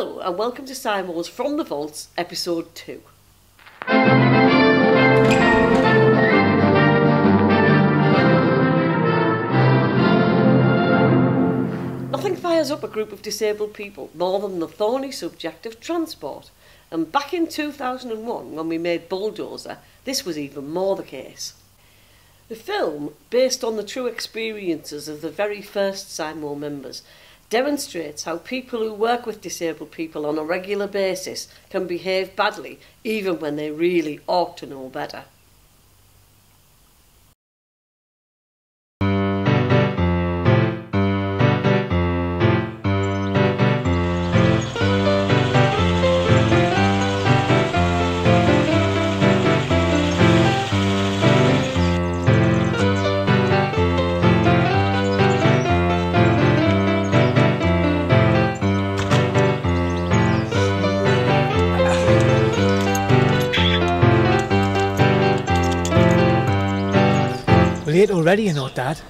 Hello and welcome to SYMO's From the Vaults, episode 2. Nothing fires up a group of disabled people more than the thorny subject of transport. And back in 2001, when we made Bulldozer, this was even more the case. The film, based on the true experiences of the very first SYMO members, demonstrates how people who work with disabled people on a regular basis can behave badly even when they really ought to know better. We're late already, you know, Dad.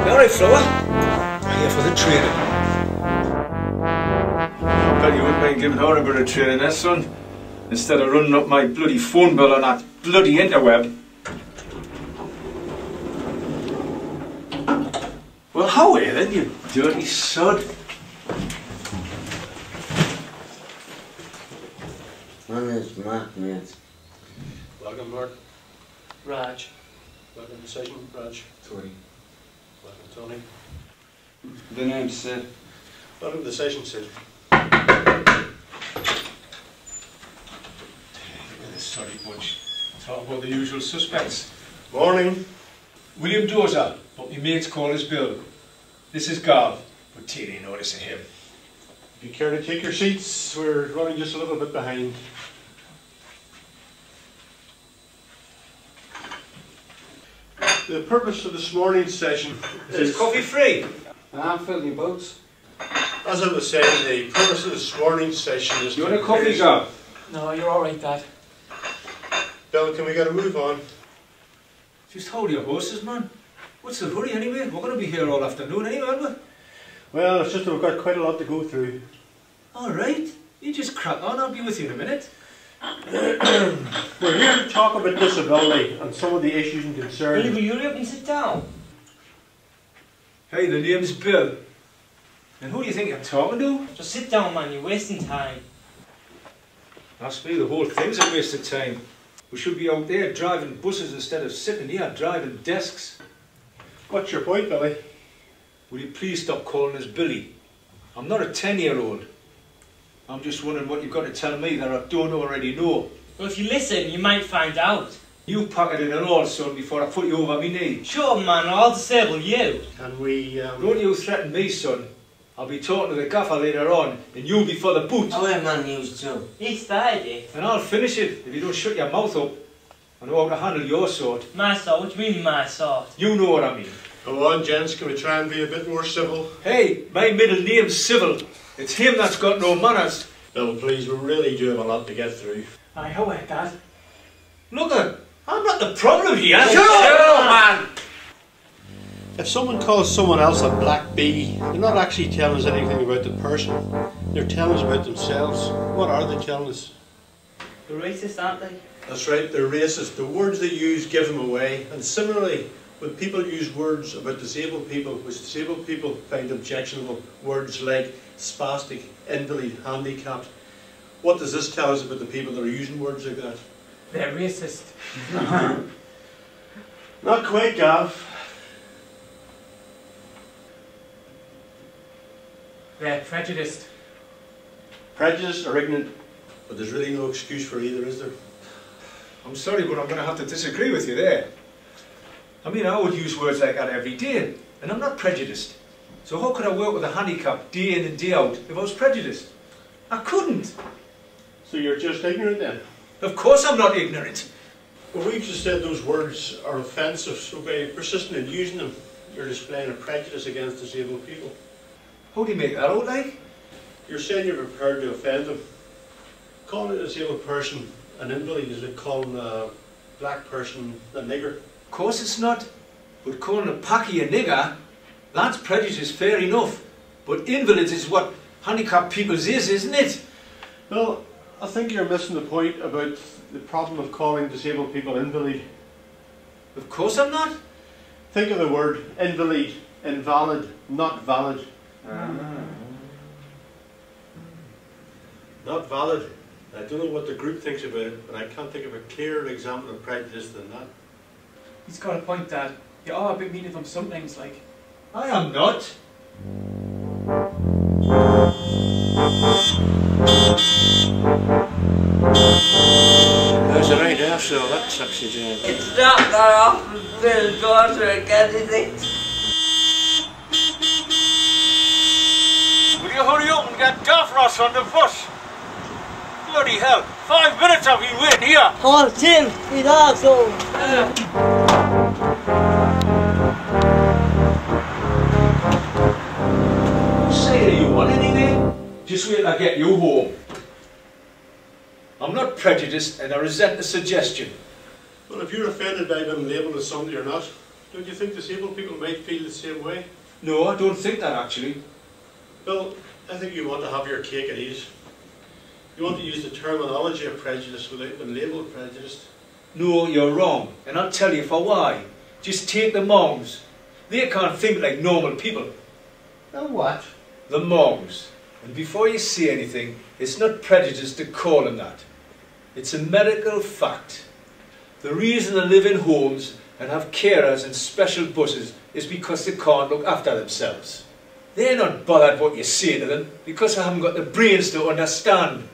You alright, Flower? I'm here for the training. I bet you wouldn't mind giving her a bit of training there, son. Instead of running up my bloody phone bill on that bloody interweb. Well, how are you then, you dirty sod? My name's Mark, mate. Welcome, Mark. Raj. Welcome to the session, Raj. Tony. Welcome, Tony. The name's Sid. Welcome to the session, Sid. Look at this sorry bunch. Talk about the usual suspects. Morning. William Dozer, but my mate's call is Bill. This is Gav, but take any notice of him. If you care to take your seats, we're running just a little bit behind. The purpose of this morning's session is coffee free. I'm filling your boats. As I was saying, the purpose of this morning's session is You want a coffee, Gav? No, you're alright, Dad. Bill, can we get a move on? Just hold your horses, man. What's the hurry anyway? We're going to be here all afternoon anyway, aren't we? Well, it's just that we've got quite a lot to go through. Alright, you just crack on, I'll be with you in a minute. We're here to talk about disability and some of the issues and concerns. Will you hurry up and sit down? Hey, the name's Bill. And who do you think you're talking to? Just sit down, man, you're wasting time. Ask me, the whole thing's a waste of time. We should be out there driving buses instead of sitting here driving desks. What's your point, Billy? Will you please stop calling us Billy? I'm not a 10-year-old. I'm just wondering what you've got to tell me that I don't already know. Well, if you listen, you might find out. You pocketed it all, son, before I put you over my knee. Sure, man, I'll disable you. Can we, Don't you threaten me, son. I'll be talking to the gaffer later on, and you'll be for the boot. Oh, yeah, man, you too. He started it. And I'll finish it if you don't shut your mouth up. I know how to handle your sort. My sort? What do you mean, my sort? You know what I mean. Go on, gents, can we try and be a bit more civil? Hey, my middle name's Civil. It's him that's got no manners. Bill, please, we really do have a lot to get through. Aye, how are you, Dad? Look, I'm not the problem here. Shut up, man! If someone calls someone else a black bee, they're not actually telling us anything about the person. They're telling us about themselves. What are they telling us? They're racist, aren't they? That's right, they're racist. The words they use give them away. And similarly, when people use words about disabled people, which disabled people find objectionable, words like spastic, invalid, handicapped, what does this tell us about the people that are using words like that? They're racist. Not quite, Gav. They're prejudiced. Prejudiced or ignorant, but there's really no excuse for either, is there? I'm sorry, but I'm going to have to disagree with you there. I mean, I would use words like that every day, and I'm not prejudiced. So how could I work with a handicap day in and day out if I was prejudiced? I couldn't. So you're just ignorant then? Of course I'm not ignorant. Well, we've just said those words are offensive, so by persisting in using them, you're displaying a prejudice against disabled people. How do you make that out like? You're saying you're prepared to offend them. Calling a disabled person an invalid is like calling a black person a nigger. Of course it's not. But calling a packy a nigger, that's prejudice, fair enough. But invalids is what handicapped people is, isn't it? Well, I think you're missing the point about the problem of calling disabled people invalid. Of course I'm not. Think of the word invalid, invalid, not valid. Not valid. I don't know what the group thinks about it, but I can't think of a clearer example of prejudice than that. He's got a point, Dad. You are a bit mean of them sometimes, like. I am not. There's a right there, so that's oxygen. It's not that often Bulldozer again, is it? Will you hurry up and get Davros on the bus? Bloody hell, 5 minutes I've been waiting here. Oh, Tim, he's arsehole. Say you want anyway? Just wait till I get you home. I'm not prejudiced and I resent the suggestion. Well, if you're offended by being labelled as something you're not, don't you think disabled people might feel the same way? No, I don't think that actually. Well, I think you want to have your cake and eat it. You want to use the terminology of prejudice without being labelled prejudiced. No, you're wrong, and I'll tell you for why. Just take the Mongs. They can't think like normal people. The what? The Mongs. And before you say anything, it's not prejudice to call them that. It's a medical fact. The reason they live in homes and have carers and special buses is because they can't look after themselves. They're not bothered what you say to them because they haven't got the brains to understand.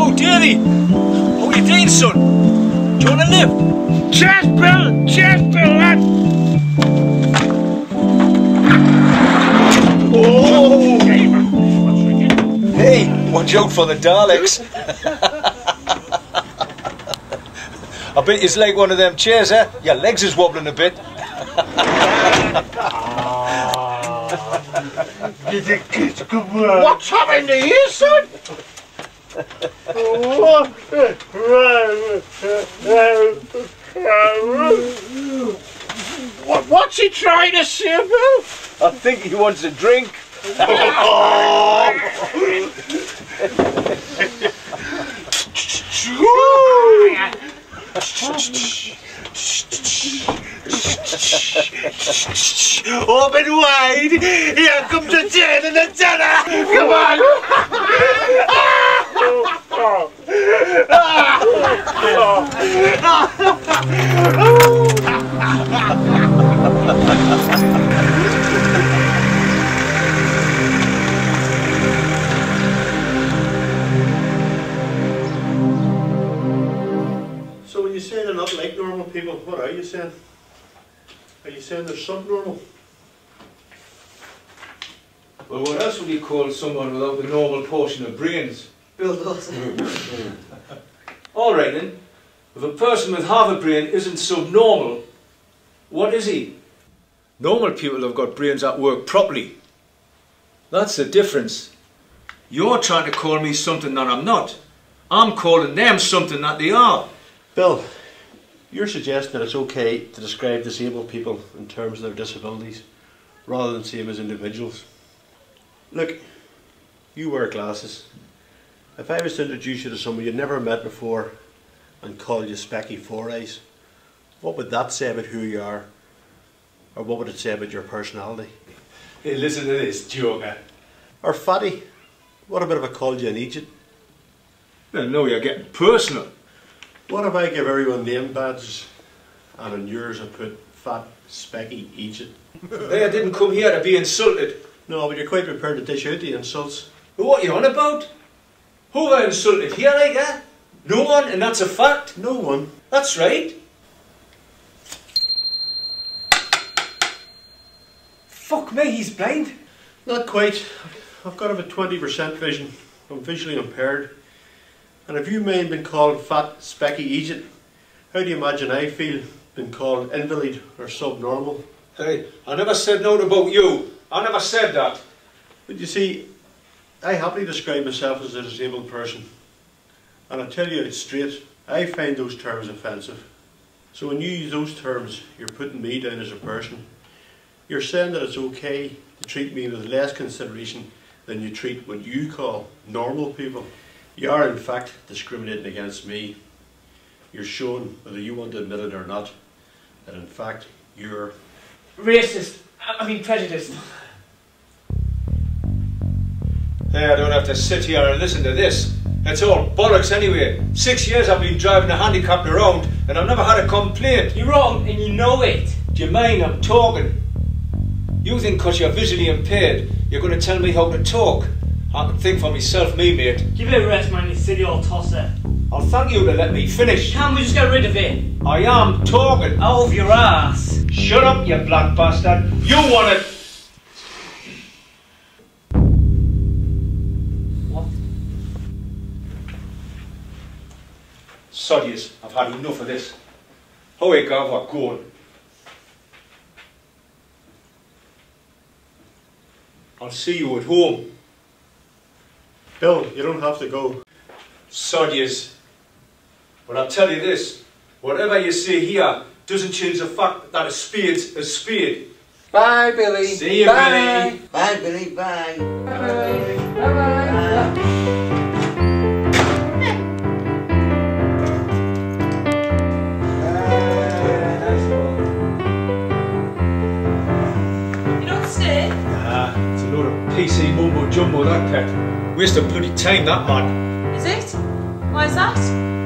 Oh, Davy! How you doing, son? Do you want to live? Cheers, Bill, lad! Oh! Hey, watch out for the Daleks. I bet it's like one of them chairs, eh? Your legs is wobbling a bit. What's happening to you, son? What's he trying to say, Bill? I think he wants a drink. Open wide! Here comes the ten and the tenner! Come on! So when you say they're not like normal people, what are you saying? Are you saying they're subnormal? Well, what else would you call someone without the normal portion of brains? Bulldozer. All right then. If a person with half a brain isn't subnormal, what is he? Normal people have got brains that work properly. That's the difference. You're trying to call me something that I'm not. I'm calling them something that they are. Bill, you're suggesting that it's okay to describe disabled people in terms of their disabilities rather than see them as individuals. Look, you wear glasses. If I was to introduce you to someone you'd never met before and call you Specky Four Eyes, what would that say about who you are? Or what would it say about your personality? Hey, listen to this, joker. Or Fatty, what about if I called you an Egypt? Well, no, you're getting personal. What if I give everyone name badges and on yours I put Fat Specky Egypt? Hey, I didn't come here to be insulted. No, but you're quite prepared to dish out the insults. What are you on about? Who have I insulted here like that? No one, and that's a fact. No one. That's right. Fuck me, he's blind. Not quite. I've got about 20% vision. I'm visually impaired. And have you mind been called fat, specky Egypt? How do you imagine I feel being called invalid or subnormal? Hey, I never said no about you. I never said that. But you see, I happily describe myself as a disabled person. And I tell you it straight, I find those terms offensive. So when you use those terms, you're putting me down as a person. You're saying that it's okay to treat me with less consideration than you treat what you call normal people. You are in fact discriminating against me. You're showing, whether you want to admit it or not, that in fact you're Racist. I mean prejudiced. Hey, I don't have to sit here and listen to this. It's all bollocks anyway. 6 years I've been driving a handicapped around and I've never had a complaint. You're wrong and you know it. Do you mind I'm talking? You think because you're visually impaired, you're going to tell me how to talk? I can think for myself, me mate. Give it a rest, man, you silly old tosser. I'll thank you to let me finish. Can't we just get rid of it? I am talking. Out of your ass. Shut up, you black bastard. You want it. What? Soddies, I've had enough of this. Away, Gav, we're going. I'll see you at home. Bill, you don't have to go. Soddies. But I'll tell you this. Whatever you say here doesn't change the fact that a spade's a spade. Bye, Billy. See you, bye. Billy. Bye, Billy. Bye. Bye. Bye. You don't stay? Nah, it's a load of PC mumbo jumbo, that pet. Waste of bloody time, that man. Is it? Why is that?